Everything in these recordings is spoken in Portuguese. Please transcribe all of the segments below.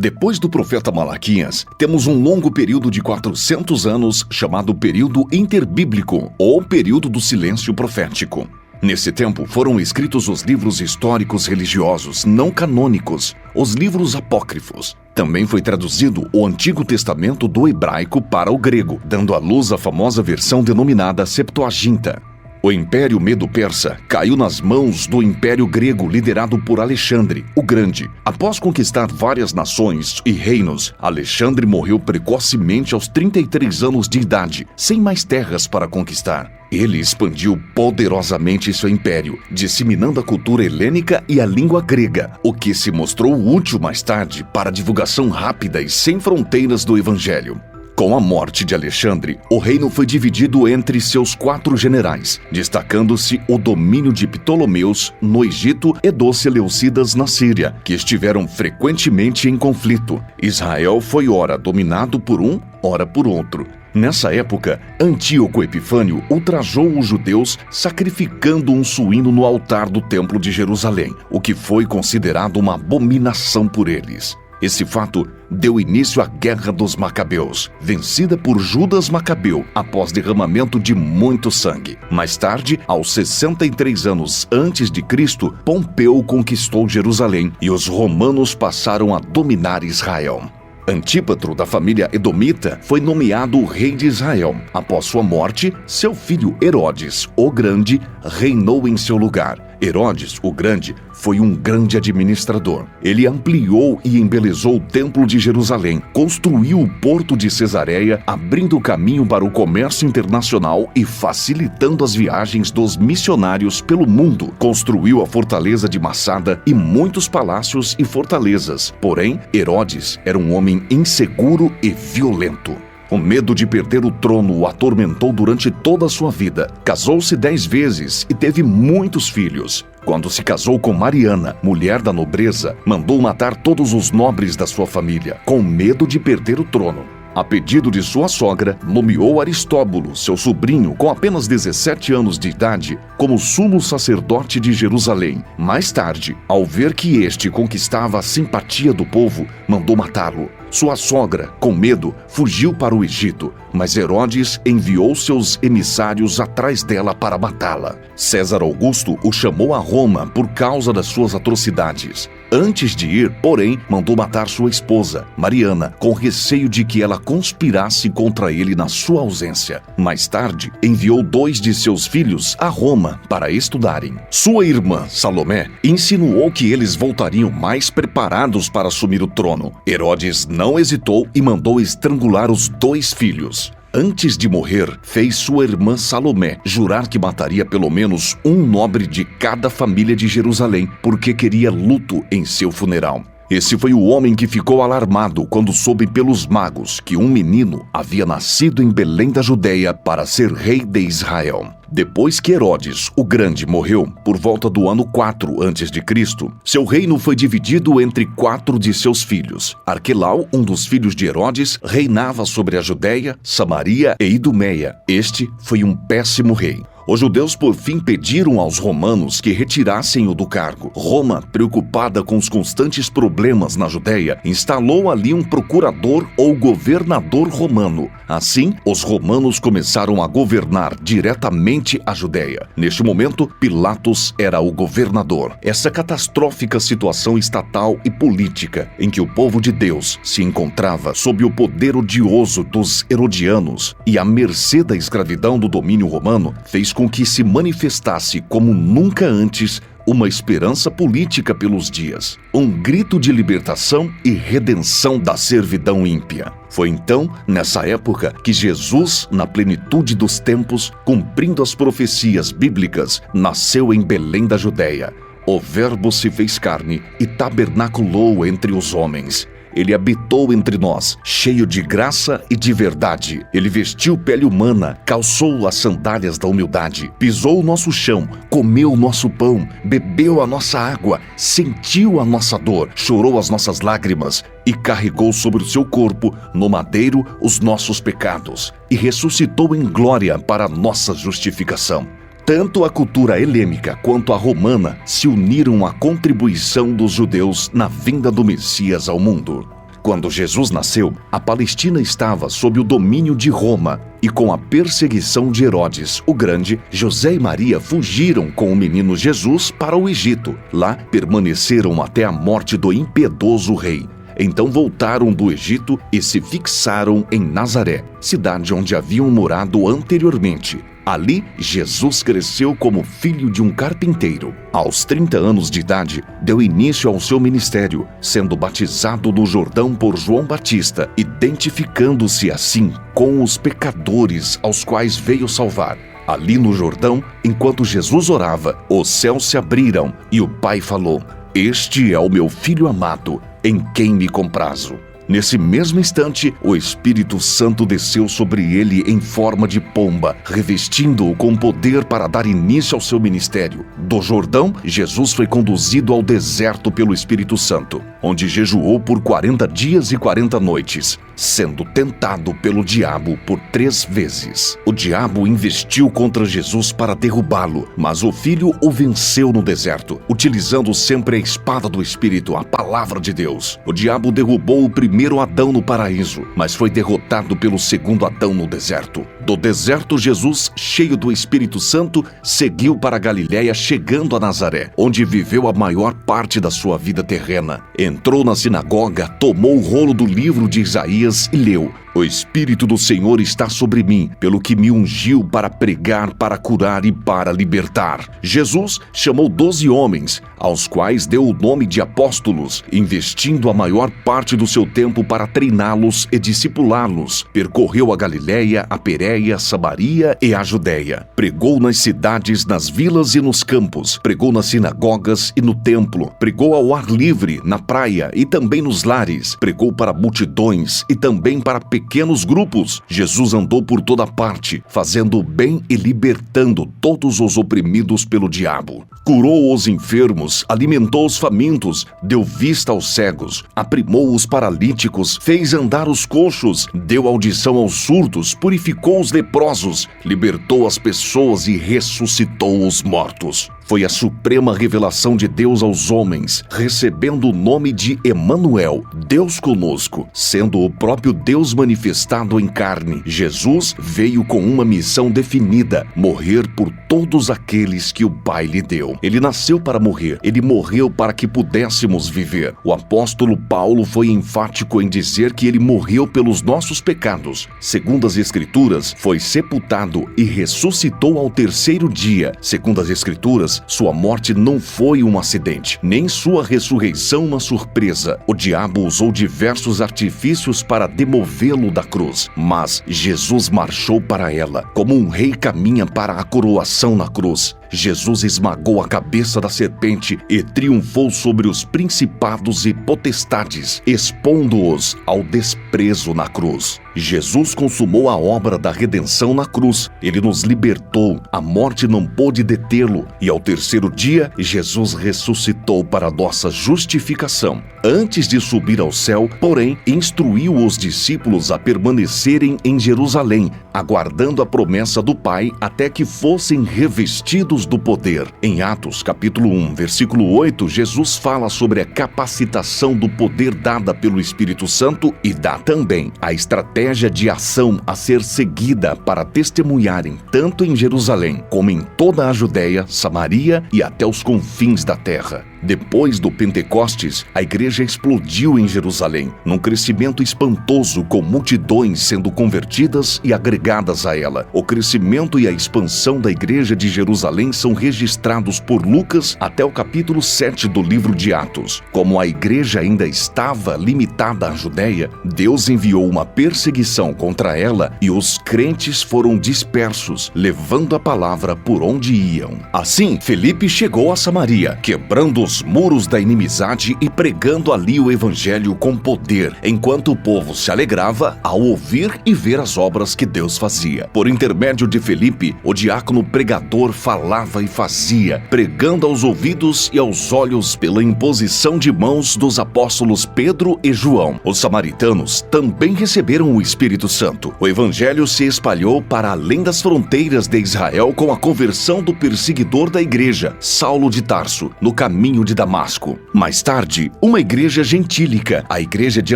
Depois do profeta Malaquias, temos um longo período de 400 anos chamado período interbíblico, ou período do silêncio profético. Nesse tempo foram escritos os livros históricos religiosos não canônicos, os livros apócrifos. Também foi traduzido o Antigo Testamento do hebraico para o grego, dando à luz a famosa versão denominada Septuaginta. O Império Medo-Persa caiu nas mãos do Império Grego liderado por Alexandre, o Grande. Após conquistar várias nações e reinos, Alexandre morreu precocemente aos 33 anos de idade, sem mais terras para conquistar. Ele expandiu poderosamente seu império, disseminando a cultura helênica e a língua grega, o que se mostrou útil mais tarde para a divulgação rápida e sem fronteiras do Evangelho. Com a morte de Alexandre, o reino foi dividido entre seus 4 generais, destacando-se o domínio de Ptolomeus no Egito e dos Seleucidas na Síria, que estiveram frequentemente em conflito. Israel foi ora dominado por um, ora por outro. Nessa época, Antíoco Epifânio ultrajou os judeus sacrificando um suíno no altar do Templo de Jerusalém, o que foi considerado uma abominação por eles. Esse fato deu início à Guerra dos Macabeus, vencida por Judas Macabeu após derramamento de muito sangue. Mais tarde, aos 63 anos antes de Cristo, Pompeu conquistou Jerusalém e os romanos passaram a dominar Israel. Antípatro, da família Edomita, foi nomeado rei de Israel. Após sua morte, seu filho Herodes, o Grande, reinou em seu lugar. Herodes, o Grande, foi um grande administrador. Ele ampliou e embelezou o Templo de Jerusalém, construiu o porto de Cesareia, abrindo caminho para o comércio internacional e facilitando as viagens dos missionários pelo mundo. Construiu a fortaleza de Massada e muitos palácios e fortalezas. Porém, Herodes era um homem inseguro e violento. O medo de perder o trono o atormentou durante toda a sua vida. Casou-se 10 vezes e teve muitos filhos. Quando se casou com Mariana, mulher da nobreza, mandou matar todos os nobres da sua família, com medo de perder o trono. A pedido de sua sogra, nomeou Aristóbulo, seu sobrinho, com apenas 17 anos de idade, como sumo sacerdote de Jerusalém. Mais tarde, ao ver que este conquistava a simpatia do povo, mandou matá-lo. Sua sogra, com medo, fugiu para o Egito, mas Herodes enviou seus emissários atrás dela para matá-la. César Augusto o chamou a Roma por causa das suas atrocidades. Antes de ir, porém, mandou matar sua esposa, Mariana, com receio de que ela conspirasse contra ele na sua ausência. Mais tarde, enviou 2 de seus filhos a Roma para estudarem. Sua irmã, Salomé, insinuou que eles voltariam mais preparados para assumir o trono. Herodes não hesitou e mandou estrangular os 2 filhos. Antes de morrer, fez sua irmã Salomé jurar que mataria pelo menos um nobre de cada família de Jerusalém, porque queria luto em seu funeral. Esse foi o homem que ficou alarmado quando soube pelos magos que um menino havia nascido em Belém da Judeia para ser rei de Israel. Depois que Herodes, o Grande, morreu, por volta do ano 4 a.C., seu reino foi dividido entre 4 de seus filhos. Arquelau, um dos filhos de Herodes, reinava sobre a Judeia, Samaria e Idumeia. Este foi um péssimo rei. Os judeus, por fim, pediram aos romanos que retirassem-o do cargo. Roma, preocupada com os constantes problemas na Judeia, instalou ali um procurador ou governador romano. Assim, os romanos começaram a governar diretamente a Judeia. Neste momento, Pilatos era o governador. Essa catastrófica situação estatal e política em que o povo de Deus se encontrava sob o poder odioso dos herodianos e à mercê da escravidão do domínio romano fez com que se manifestasse como nunca antes uma esperança política pelos dias, um grito de libertação e redenção da servidão ímpia. Foi então, nessa época, que Jesus, na plenitude dos tempos, cumprindo as profecias bíblicas, nasceu em Belém da Judeia. O Verbo se fez carne e tabernaculou entre os homens. Ele habitou entre nós, cheio de graça e de verdade. Ele vestiu pele humana, calçou as sandálias da humildade, pisou o nosso chão, comeu o nosso pão, bebeu a nossa água, sentiu a nossa dor, chorou as nossas lágrimas e carregou sobre o seu corpo, no madeiro, os nossos pecados, e ressuscitou em glória para a nossa justificação. Tanto a cultura helênica quanto a romana se uniram à contribuição dos judeus na vinda do Messias ao mundo. Quando Jesus nasceu, a Palestina estava sob o domínio de Roma, e com a perseguição de Herodes o Grande, José e Maria fugiram com o menino Jesus para o Egito. Lá permaneceram até a morte do impiedoso rei. Então voltaram do Egito e se fixaram em Nazaré, cidade onde haviam morado anteriormente. Ali, Jesus cresceu como filho de um carpinteiro. Aos 30 anos de idade, deu início ao seu ministério, sendo batizado no Jordão por João Batista, identificando-se assim com os pecadores aos quais veio salvar. Ali no Jordão, enquanto Jesus orava, os céus se abriram e o Pai falou: "Este é o meu Filho amado, em quem me comprazo." Nesse mesmo instante, o Espírito Santo desceu sobre ele em forma de pomba, revestindo-o com poder para dar início ao seu ministério. Do Jordão, Jesus foi conduzido ao deserto pelo Espírito Santo, onde jejuou por 40 dias e 40 noites, sendo tentado pelo diabo por 3 vezes. O diabo investiu contra Jesus para derrubá-lo, mas o Filho o venceu no deserto, utilizando sempre a espada do Espírito, a palavra de Deus. O diabo derrubou o primeiro Adão no paraíso, mas foi derrotado pelo segundo Adão no deserto. Do deserto, Jesus, cheio do Espírito Santo, seguiu para a Galiléia, chegando a Nazaré, onde viveu a maior parte da sua vida terrena. Entrou na sinagoga, tomou o rolo do livro de Isaías e leu: "O Espírito do Senhor está sobre mim, pelo que me ungiu para pregar, para curar e para libertar." Jesus chamou 12 homens, aos quais deu o nome de apóstolos, investindo a maior parte do seu tempo para treiná-los e discipulá-los. Percorreu a Galiléia, a Pérea, Samaria e a Judéia. Pregou nas cidades, nas vilas e nos campos. Pregou nas sinagogas e no templo. Pregou ao ar livre, na praia e também nos lares. Pregou para multidões e também para pequenos grupos. Jesus andou por toda parte, fazendo o bem e libertando todos os oprimidos pelo diabo. Curou os enfermos, alimentou os famintos, deu vista aos cegos, aprimou os paralíticos, fez andar os coxos, deu audição aos surdos, purificou os leprosos, libertou as pessoas e ressuscitou os mortos. Foi a suprema revelação de Deus aos homens, recebendo o nome de Emanuel, Deus conosco, sendo o próprio Deus manifestado em carne. Jesus veio com uma missão definida: morrer por todos aqueles que o Pai lhe deu. Ele nasceu para morrer, ele morreu para que pudéssemos viver. O apóstolo Paulo foi enfático em dizer que ele morreu pelos nossos pecados. Segundo as Escrituras, foi sepultado e ressuscitou ao 3º dia. Segundo as Escrituras, sua morte não foi um acidente, nem sua ressurreição uma surpresa. O diabo usou diversos artifícios para demovê-lo da cruz, mas Jesus marchou para ela, como um rei caminha para a coroação na cruz. Jesus esmagou a cabeça da serpente e triunfou sobre os principados e potestades, expondo-os ao desprezo na cruz. Jesus consumou a obra da redenção na cruz. Ele nos libertou, a morte não pôde detê-lo, e ao 3º dia, Jesus ressuscitou para nossa justificação. Antes de subir ao céu, porém, instruiu os discípulos a permanecerem em Jerusalém, aguardando a promessa do Pai até que fossem revestidos do poder. Em Atos, capítulo 1, versículo 8, Jesus fala sobre a capacitação do poder dada pelo Espírito Santo e dá também a estratégia de ação a ser seguida para testemunharem tanto em Jerusalém como em toda a Judéia, Samaria e até os confins da terra. Depois do Pentecostes, a igreja explodiu em Jerusalém, num crescimento espantoso, com multidões sendo convertidas e agregadas a ela. O crescimento e a expansão da igreja de Jerusalém são registrados por Lucas até o capítulo 7 do livro de Atos. Como a igreja ainda estava limitada à Judéia, Deus enviou uma perseguição contra ela e os crentes foram dispersos, levando a palavra por onde iam. Assim, Felipe chegou a Samaria, quebrando os muros da inimizade e pregando ali o evangelho com poder, enquanto o povo se alegrava ao ouvir e ver as obras que Deus fazia. Por intermédio de Felipe, o diácono pregador falava e fazia, pregando aos ouvidos e aos olhos pela imposição de mãos dos apóstolos Pedro e João. Os samaritanos também receberam o Espírito Santo. O evangelho se espalhou para além das fronteiras de Israel com a conversão do perseguidor da igreja, Saulo de Tarso, no caminho caminho de Damasco. Mais tarde, uma igreja gentílica, a igreja de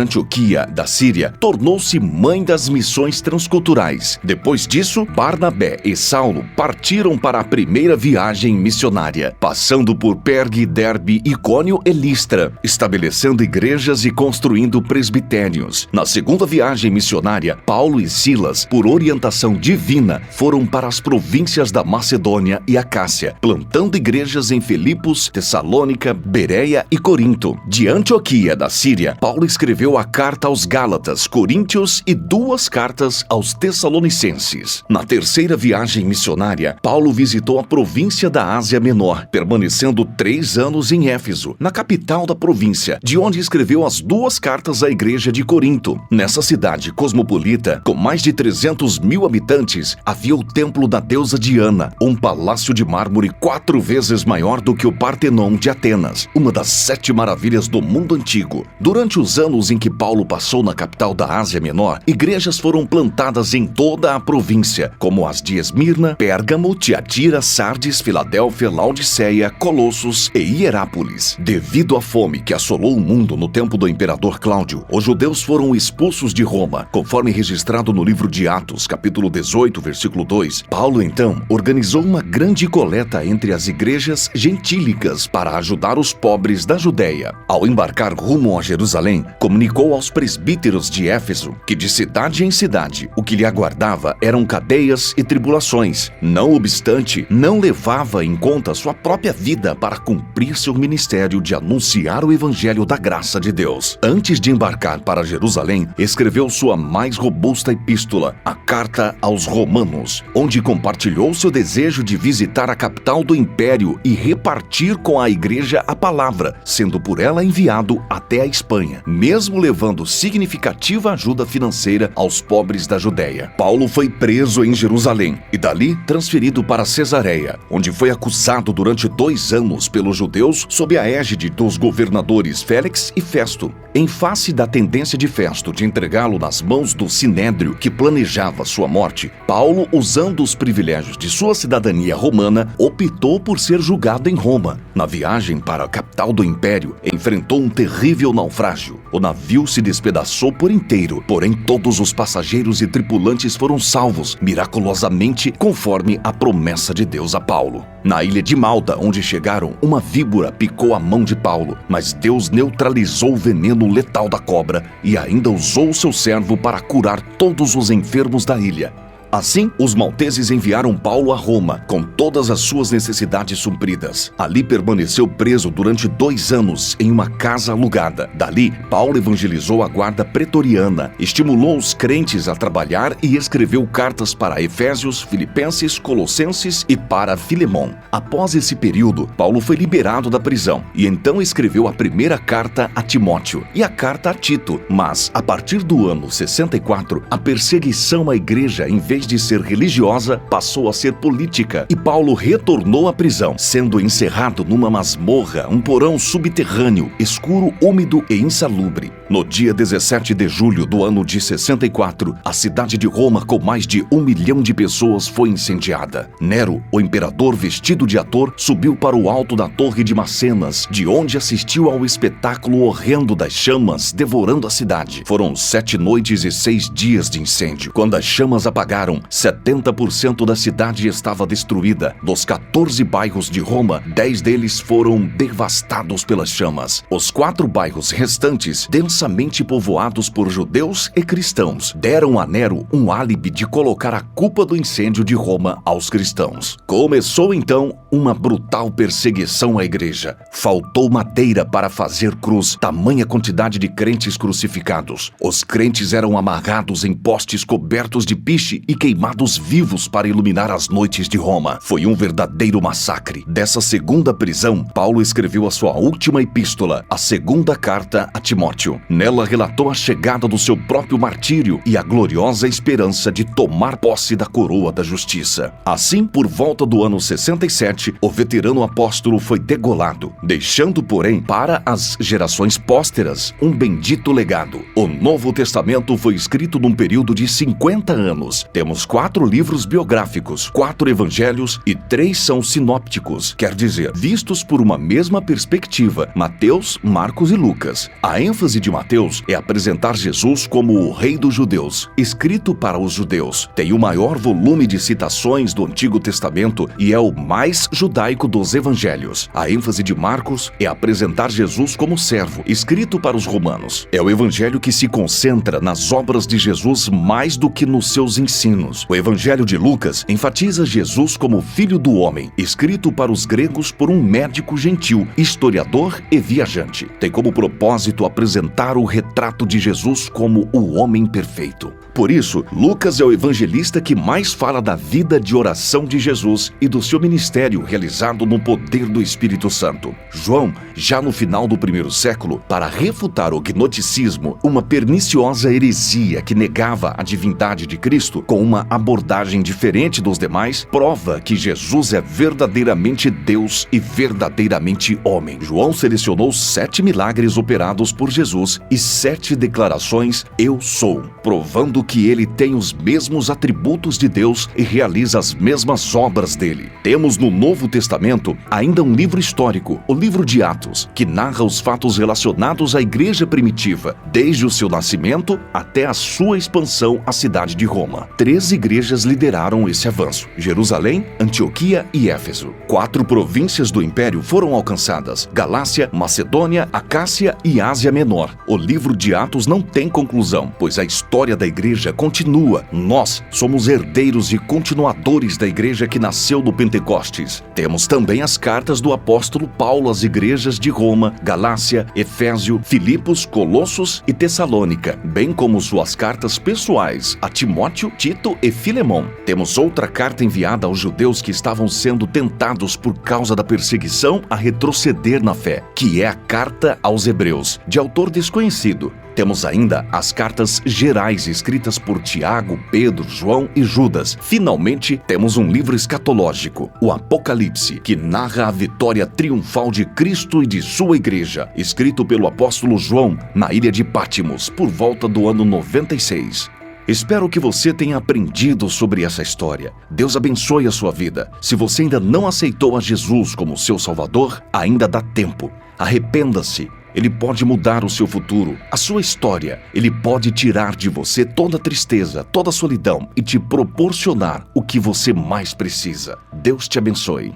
Antioquia, da Síria, tornou-se mãe das missões transculturais. Depois disso, Barnabé e Saulo partiram para a primeira viagem missionária, passando por Pergue, Derbe, Icônio e Listra, estabelecendo igrejas e construindo presbitérios. Na segunda viagem missionária, Paulo e Silas, por orientação divina, foram para as províncias da Macedônia e Acácia, plantando igrejas em Filipos, Tessalônica, Bereia e Corinto. De Antioquia, da Síria, Paulo escreveu a carta aos Gálatas, Coríntios e 2 cartas aos Tessalonicenses. Na terceira viagem missionária, Paulo visitou a província da Ásia Menor, permanecendo 3 anos em Éfeso, na capital da província, de onde escreveu as 2 cartas à igreja de Corinto. Nessa cidade cosmopolita, com mais de 300.000 habitantes, havia o templo da deusa Diana, um palácio de mármore 4 vezes maior do que o Partenon de Atenas, uma das 7 maravilhas do mundo antigo. Durante os anos em que Paulo passou na capital da Ásia Menor, igrejas foram plantadas em toda a província, como as de Esmirna, Pérgamo, Tiatira, Sardes, Filadélfia, Laodiceia, Colossos e Hierápolis. Devido à fome que assolou o mundo no tempo do imperador Cláudio, os judeus foram expulsos de Roma, conforme registrado no livro de Atos, capítulo 18, versículo 2. Paulo, então, organizou uma grande coleta entre as igrejas gentílicas para ajudar os pobres da Judéia. Ao embarcar rumo a Jerusalém, comunicou aos presbíteros de Éfeso que de cidade em cidade o que lhe aguardava eram cadeias e tribulações. Não obstante, não levava em conta sua própria vida para cumprir seu ministério de anunciar o evangelho da graça de Deus. Antes de embarcar para Jerusalém, escreveu sua mais robusta epístola, a Carta aos Romanos, onde compartilhou seu desejo de visitar a capital do império e repartir com a igreja a palavra, sendo por ela enviado até a Espanha, mesmo levando significativa ajuda financeira aos pobres da Judéia. Paulo foi preso em Jerusalém e dali transferido para Cesareia, onde foi acusado durante 2 anos pelos judeus sob a égide dos governadores Félix e Festo. Em face da tendência de Festo de entregá-lo nas mãos do Sinédrio, que planejava sua morte, Paulo, usando os privilégios de sua cidadania romana, optou por ser julgado em Roma. Na viagem para a capital do império, enfrentou um terrível naufrágio. O navio se despedaçou por inteiro, porém todos os passageiros e tripulantes foram salvos, miraculosamente, conforme a promessa de Deus a Paulo. Na ilha de Malta, onde chegaram, uma víbora picou a mão de Paulo, mas Deus neutralizou o veneno letal da cobra e ainda usou o seu servo para curar todos os enfermos da ilha. Assim, os malteses enviaram Paulo a Roma, com todas as suas necessidades supridas. Ali permaneceu preso durante 2 anos em uma casa alugada. Dali, Paulo evangelizou a guarda pretoriana, estimulou os crentes a trabalhar e escreveu cartas para Efésios, Filipenses, Colossenses e para Filemon. Após esse período, Paulo foi liberado da prisão e então escreveu a primeira carta a Timóteo e a carta a Tito. Mas, a partir do ano 64, a perseguição à igreja, em vez de ser religiosa, passou a ser política e Paulo retornou à prisão, sendo encerrado numa masmorra, um porão subterrâneo, escuro, úmido e insalubre. No dia 17 de julho do ano de 64, a cidade de Roma, com mais de 1 milhão de pessoas, foi incendiada. Nero, o imperador vestido de ator, subiu para o alto da Torre de Macenas, de onde assistiu ao espetáculo horrendo das chamas devorando a cidade. Foram 7 noites e 6 dias de incêndio. Quando as chamas apagaram, 70% da cidade estava destruída. Dos 14 bairros de Roma, 10 deles foram devastados pelas chamas. Os 4 bairros restantes, densamente povoados por judeus e cristãos, deram a Nero um álibi de colocar a culpa do incêndio de Roma aos cristãos. Começou então uma brutal perseguição à igreja. Faltou madeira para fazer cruz, tamanha quantidade de crentes crucificados. Os crentes eram amarrados em postes cobertos de piche e queimados vivos para iluminar as noites de Roma. Foi um verdadeiro massacre. Dessa segunda prisão, Paulo escreveu a sua última epístola, a segunda carta a Timóteo. Nela relatou a chegada do seu próprio martírio e a gloriosa esperança de tomar posse da coroa da justiça. Assim, por volta do ano 67, o veterano apóstolo foi degolado, deixando, porém, para as gerações pósteras, um bendito legado. O Novo Testamento foi escrito num período de 50 anos. Temos Temos 4 livros biográficos, 4 evangelhos e 3 são sinópticos, quer dizer, vistos por uma mesma perspectiva, Mateus, Marcos e Lucas. A ênfase de Mateus é apresentar Jesus como o Rei dos Judeus, escrito para os judeus. Tem o maior volume de citações do Antigo Testamento e é o mais judaico dos evangelhos. A ênfase de Marcos é apresentar Jesus como servo, escrito para os romanos. É o evangelho que se concentra nas obras de Jesus mais do que nos seus ensinos. O evangelho de Lucas enfatiza Jesus como filho do homem, escrito para os gregos por um médico gentil, historiador e viajante. Tem como propósito apresentar o retrato de Jesus como o homem perfeito. Por isso, Lucas é o evangelista que mais fala da vida de oração de Jesus e do seu ministério realizado no poder do Espírito Santo. João, já no final do primeiro século, para refutar o gnosticismo, uma perniciosa heresia que negava a divindade de Cristo, com uma abordagem diferente dos demais, prova que Jesus é verdadeiramente Deus e verdadeiramente homem. João selecionou 7 milagres operados por Jesus e 7 declarações "Eu sou", provando que ele tem os mesmos atributos de Deus e realiza as mesmas obras dele. Temos no Novo Testamento ainda um livro histórico, o livro de Atos, que narra os fatos relacionados à igreja primitiva, desde o seu nascimento até a sua expansão à cidade de Roma. 3 igrejas lideraram esse avanço: Jerusalém, Antioquia e Éfeso. 4 províncias do Império foram alcançadas: Galácia, Macedônia, Acácia e Ásia Menor. O livro de Atos não tem conclusão, pois a história da igreja continua. Nós somos herdeiros e continuadores da igreja que nasceu no Pentecostes. Temos também as cartas do apóstolo Paulo às igrejas de Roma, Galácia, Efésio, Filipos, Colossos e Tessalônica, bem como suas cartas pessoais a Timóteo, Tito e Filemon. Temos outra carta enviada aos judeus que estavam sendo tentados por causa da perseguição a retroceder na fé, que é a carta aos Hebreus, de autor desconhecido. Temos ainda as cartas gerais escritas por Tiago, Pedro, João e Judas. Finalmente, temos um livro escatológico, o Apocalipse, que narra a vitória triunfal de Cristo e de sua igreja, escrito pelo apóstolo João na ilha de Patmos, por volta do ano 96. Espero que você tenha aprendido sobre essa história. Deus abençoe a sua vida. Se você ainda não aceitou a Jesus como seu Salvador, ainda dá tempo. Arrependa-se. Ele pode mudar o seu futuro, a sua história. Ele pode tirar de você toda a tristeza, toda a solidão e te proporcionar o que você mais precisa. Deus te abençoe.